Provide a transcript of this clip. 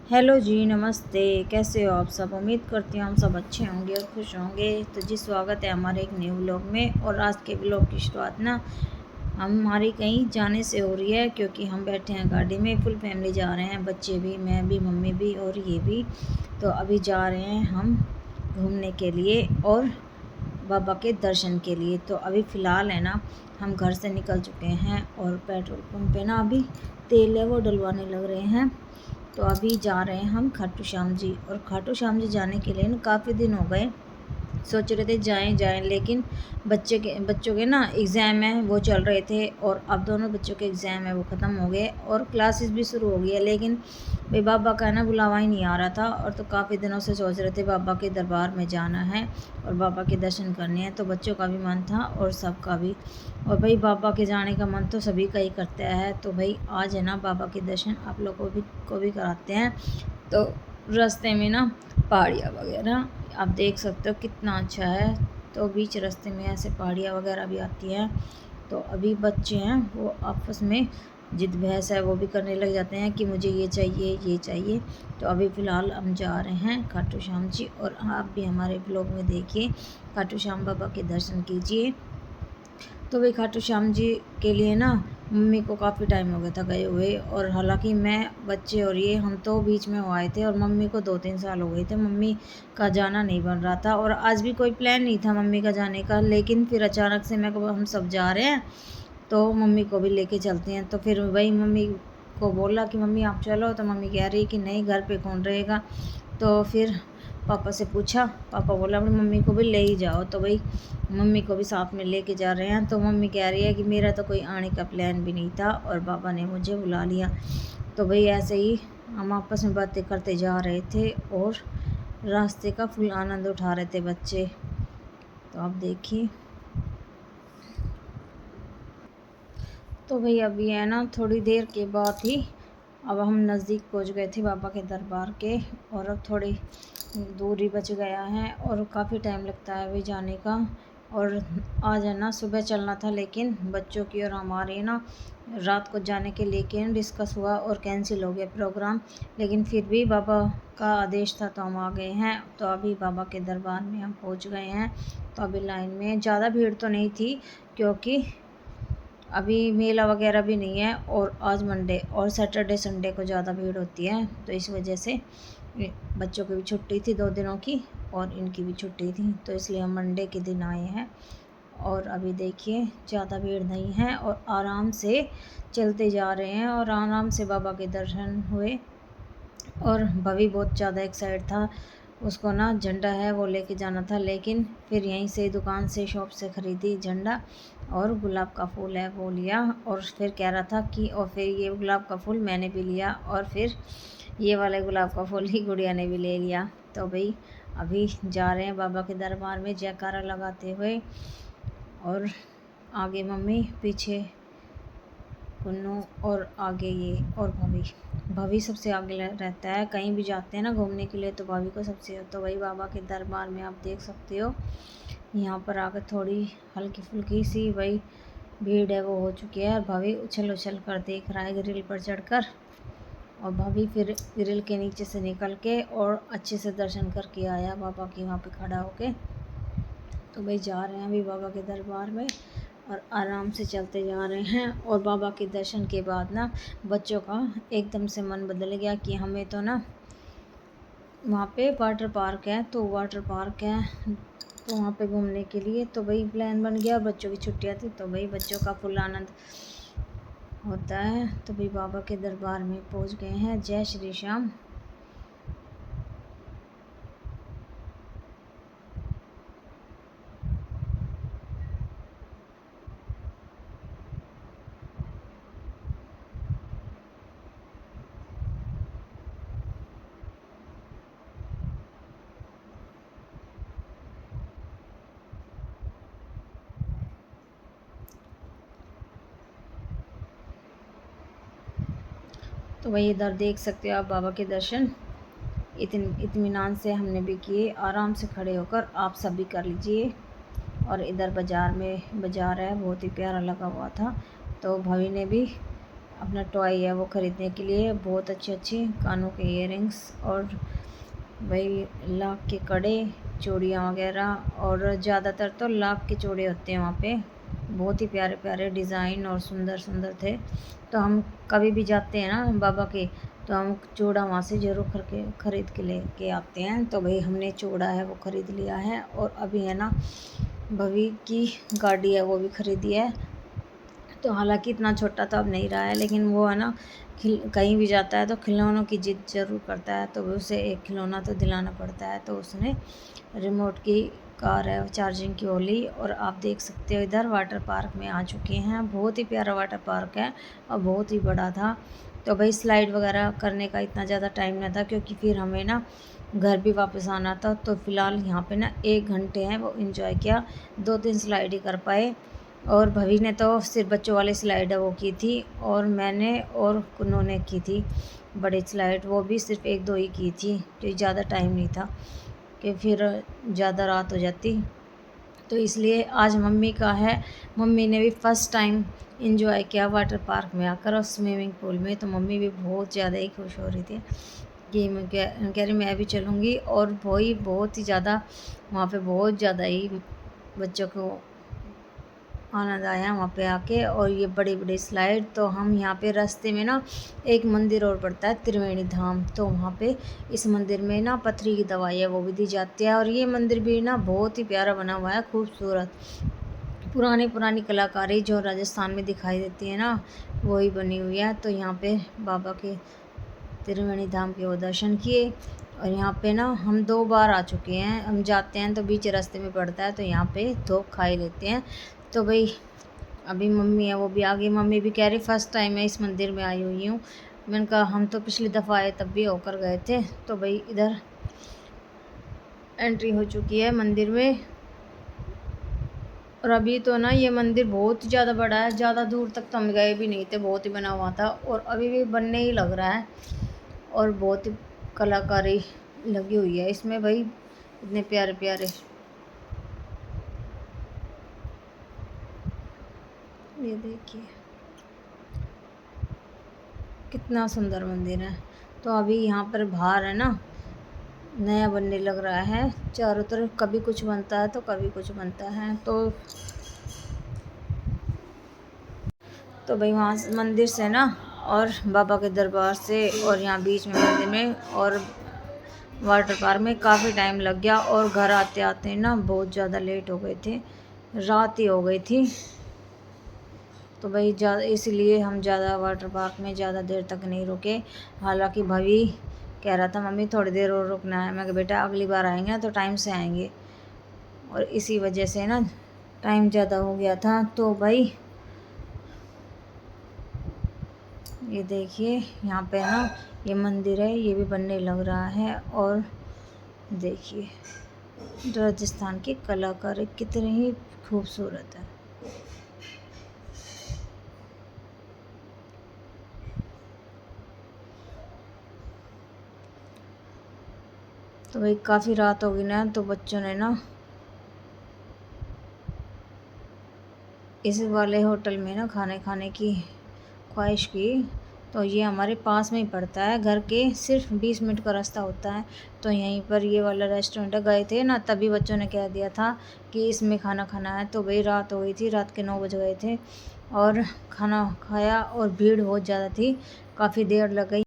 Hello जी, नमस्ते। कैसे हो आप सब? उम्मीद करती हूँ हम सब अच्छे होंगे और खुश होंगे। तो जी, स्वागत है हमारे एक न्यू व्लॉग में। और आज के व्लॉग की शुरुआत ना हमारी कहीं जाने से हो रही है, क्योंकि हम बैठे हैं गाड़ी में, फुल फैमिली जा रहे हैं, बच्चे भी, मैं भी, मम्मी भी और ये भी। तो अभी जा रहे हैं हम घूमने के लिए और बाबा के दर्शन के लिए। तो अभी फ़िलहाल है ना, हम घर से निकल चुके हैं और पेट्रोल पंप पे ना अभी तेल है वो डलवाने लग रहे हैं। तो अभी जा रहे हैं हम खाटू श्याम जी। और खाटू श्याम जी जाने के लिए ना काफ़ी दिन हो गए, सोच रहे थे जाएं जाएं, लेकिन बच्चों के ना एग्ज़ाम है वो चल रहे थे, और अब दोनों बच्चों के एग्ज़ाम है वो ख़त्म हो गए और क्लासेस भी शुरू हो गई है। लेकिन भाई बाबा का ना बुलावा ही नहीं आ रहा था, और तो काफ़ी दिनों से सोच रहे थे बाबा के दरबार में जाना है और बाबा के दर्शन करने हैं। तो बच्चों का भी मन था और सबका भी। और भाई बाबा के जाने का मन तो सभी का ही करता है। तो भाई आज है ना बाबा के दर्शन आप लोग को भी कराते हैं। तो रास्ते में ना पहाड़ियाँ वगैरह आप देख सकते हो कितना अच्छा है। तो बीच रास्ते में ऐसे पहाड़ियाँ वगैरह भी आती हैं। तो अभी बच्चे हैं वो आपस में जिद बहस है वो भी करने लग जाते हैं कि मुझे ये चाहिए ये चाहिए। तो अभी फ़िलहाल हम जा रहे हैं खाटू श्याम जी, और आप भी हमारे ब्लॉग में देखिए, खाटू श्याम बाबा के दर्शन कीजिए। तो वही खाटू श्याम जी के लिए ना मम्मी को काफ़ी टाइम हो गया था गए हुए, और हालांकि मैं, बच्चे और ये हम तो बीच में हो आए थे, और मम्मी को 2-3 साल हो गए थे मम्मी का जाना नहीं बन रहा था। और आज भी कोई प्लान नहीं था मम्मी का जाने का, लेकिन फिर अचानक से मैं को हम सब जा रहे हैं तो मम्मी को भी लेके चलते हैं। तो फिर वही मम्मी को बोला कि मम्मी आप चलो, तो मम्मी कह रही कि नहीं, घर पे कौन रहेगा। तो फिर पापा से पूछा, पापा बोला अपनी मम्मी को भी ले ही जाओ। तो भाई मम्मी को भी साथ में लेके जा रहे हैं। तो मम्मी कह रही है कि मेरा तो कोई आने का प्लान भी नहीं था और बाबा ने मुझे बुला लिया। तो भाई ऐसे ही हम आपस में बातें करते जा रहे थे और रास्ते का फुल आनंद उठा रहे थे बच्चे। तो आप देखिए। तो भाई अभी है ना थोड़ी देर के बाद ही अब हम नज़दीक पहुंच गए थे बाबा के दरबार के, और अब थोड़ी दूरी बच गया है और काफ़ी टाइम लगता है अभी जाने का। और आज है ना सुबह चलना था, लेकिन बच्चों की और हमारे ना रात को जाने के लेकिन डिस्कस हुआ और कैंसिल हो गया प्रोग्राम। लेकिन फिर भी बाबा का आदेश था तो हम आ गए हैं। तो अभी बाबा के दरबार में हम पहुंच गए हैं। तो अभी लाइन में ज़्यादा भीड़ तो नहीं थी, क्योंकि अभी मेला वगैरह भी नहीं है, और आज मंडे और सैटरडे संडे को ज़्यादा भीड़ होती है। तो इस वजह से बच्चों की भी छुट्टी थी 2 दिनों की, और इनकी भी छुट्टी थी, तो इसलिए हम मंडे के दिन आए हैं। और अभी देखिए ज़्यादा भीड़ नहीं है और आराम से चलते जा रहे हैं, और आराम से बाबा के दर्शन हुए। और भवी बहुत ज़्यादा एक्साइट था, उसको ना झंडा है वो लेके जाना था, लेकिन फिर यहीं से दुकान से शॉप से ख़रीदी झंडा, और गुलाब का फूल है वो लिया। और फिर कह रहा था कि और फिर ये गुलाब का फूल मैंने भी लिया, और फिर ये वाले गुलाब का फूल ही गुड़िया ने भी ले लिया। तो भाई अभी जा रहे हैं बाबा के दरबार में जयकारा लगाते हुए, और आगे मम्मी, पीछे कुन्नू, और आगे ये और भाभी। भाभी सबसे आगे रहता है, कहीं भी जाते हैं ना घूमने के लिए तो भाभी को सबसे। तो वही बाबा के दरबार में आप देख सकते हो, यहाँ पर आकर थोड़ी हल्की फुल्की सी वही भीड़ है वो हो चुकी है। और भाभी उछल उछल कर देख रहा है ग्रिल पर चढ़कर, और भाभी फिर ग्रिल के नीचे से निकल के और अच्छे से दर्शन करके आया बाबा के वहाँ पे खड़ा होके। तो भाई जा रहे हैं अभी बाबा के दरबार में, और आराम से चलते जा रहे हैं। और बाबा के दर्शन के बाद ना बच्चों का एकदम से मन बदल गया कि हमें तो ना वहाँ पे वाटर पार्क है, तो वाटर पार्क है तो वहाँ पे घूमने के लिए। तो भाई प्लान बन गया, बच्चों की छुट्टियाँ थी तो भाई बच्चों का फुल आनंद होता है। तो भाई बाबा के दरबार में पहुँच गए हैं। जय श्री श्याम। तो वही इधर देख सकते हो आप बाबा के दर्शन इत्मीनान से हमने भी किए, आराम से खड़े होकर आप सब भी कर लीजिए। और इधर बाज़ार है बहुत ही प्यारा लगा हुआ था, तो भाभी ने भी अपना टॉय है वो ख़रीदने के लिए। बहुत अच्छे अच्छे कानों के इयररिंग्स और भाई लाख के कड़े, चूड़ियाँ वगैरह, और ज़्यादातर तो लाख के चूड़े होते हैं वहाँ पे। बहुत ही प्यारे प्यारे डिज़ाइन और सुंदर सुंदर थे। तो हम कभी भी जाते हैं ना बाबा के, तो हम चूड़ा वहाँ से ज़रूर ख़रीद के लेके आते हैं। तो भाई हमने चूड़ा है वो ख़रीद लिया है, और अभी है ना भवी की गाड़ी है वो भी ख़रीदी है। तो हालांकि इतना छोटा तो अब नहीं रहा है, लेकिन वो है ना कहीं भी जाता है तो खिलौनों की जिद ज़रूर करता है, तो उसे एक खिलौना तो दिलाना पड़ता है। तो उसने रिमोट की कार है चार्जिंग की वो ली। और आप देख सकते हो इधर वाटर पार्क में आ चुके हैं। बहुत ही प्यारा वाटर पार्क है और बहुत ही बड़ा था। तो भाई स्लाइड वगैरह करने का इतना ज़्यादा टाइम नहीं था, क्योंकि फिर हमें ना घर भी वापस आना था। तो फ़िलहाल यहाँ पे ना 1 घंटे हैं वो इन्जॉय किया, 2-3 स्लाइड ही कर पाए। और भवी ने तो सिर्फ बच्चों वाली स्लाइड है वो की थी, और मैंने और कुन्नू ने की थी बड़ी स्लाइड, वो भी सिर्फ 1-2 ही की थी, क्योंकि ज़्यादा टाइम नहीं था कि फिर ज़्यादा रात हो जाती। तो इसलिए आज मम्मी का है, मम्मी ने भी फ़र्स्ट टाइम इंजॉय किया वाटर पार्क में आकर और स्विमिंग पूल में। तो मम्मी भी बहुत ज़्यादा ही खुश हो रही थी कि मैं कह रही मैं भी चलूँगी। और वही बहुत ही ज़्यादा वहाँ पे बहुत ज़्यादा ही बच्चों को आनंद आया वहाँ पे आके। और ये बड़ी बड़ी स्लाइड, तो हम यहाँ पे रास्ते में ना एक मंदिर और पड़ता है त्रिवेणी धाम, तो वहाँ पे इस मंदिर में ना पथरी की दवाई है वो भी दी जाती है। और ये मंदिर भी ना बहुत ही प्यारा बना हुआ है, खूबसूरत। पुरानी पुरानी कलाकारी जो राजस्थान में दिखाई देती है ना, वही बनी हुई है। तो यहाँ पे बाबा के त्रिवेणी धाम के वो दर्शन किए। और यहाँ पे ना हम 2 बार आ चुके हैं। हम जाते हैं तो बीच रास्ते में पड़ता है, तो यहाँ पे धोख खा ही लेते हैं। तो भाई अभी मम्मी है वो भी आ गई। मम्मी भी कह रही फ़र्स्ट टाइम मैं इस मंदिर में आई हुई हूँ। मैंने कहा हम तो पिछली दफ़ा आए तब भी होकर गए थे। तो भाई इधर एंट्री हो चुकी है मंदिर में। और अभी तो ना ये मंदिर बहुत ही ज़्यादा बड़ा है, ज़्यादा दूर तक तो हम गए भी नहीं थे, बहुत ही बना हुआ था और अभी भी बनने ही लग रहा है। और बहुत ही कलाकारी लगी हुई है इसमें भाई, इतने प्यारे प्यारे। ये देखिए कितना सुंदर मंदिर है। तो अभी यहाँ पर बाहर है ना नया बनने लग रहा है चारों तरफ, कभी कुछ बनता है तो कभी कुछ बनता है। तो भाई वहाँ मंदिर से ना और बाबा के दरबार से और यहाँ बीच में मंदिर में और वाटर पार्क में काफ़ी टाइम लग गया। और घर आते आते ना बहुत ज़्यादा लेट हो गए थे, रात ही हो गई थी। तो भाई ज़्यादा इसलिए हम ज़्यादा वाटर पार्क में ज़्यादा देर तक नहीं रुके। हालांकि भाभी कह रहा था मम्मी थोड़ी देर और रुकना है। मैं कहा बेटा अगली बार आएंगे ना तो टाइम से आएंगे, और इसी वजह से ना टाइम ज़्यादा हो गया था। तो भाई ये देखिए यहाँ पे ना ये मंदिर है, ये भी बनने लग रहा है। और देखिए राजस्थान की कलाकारी कितनी ही खूबसूरत है। तो भाई काफ़ी रात हो गई ना, तो बच्चों ने ना इस वाले होटल में ना खाने खाने की ख्वाहिश की। तो ये हमारे पास में ही पड़ता है, घर के सिर्फ 20 मिनट का रास्ता होता है। तो यहीं पर ये वाला रेस्टोरेंट है। गए थे ना तभी बच्चों ने कह दिया था कि इसमें खाना खाना है। तो भाई रात हो गई थी, रात के 9 बज गए थे और खाना खाया और भीड़ बहुत ज़्यादा थी, काफ़ी देर लग गई।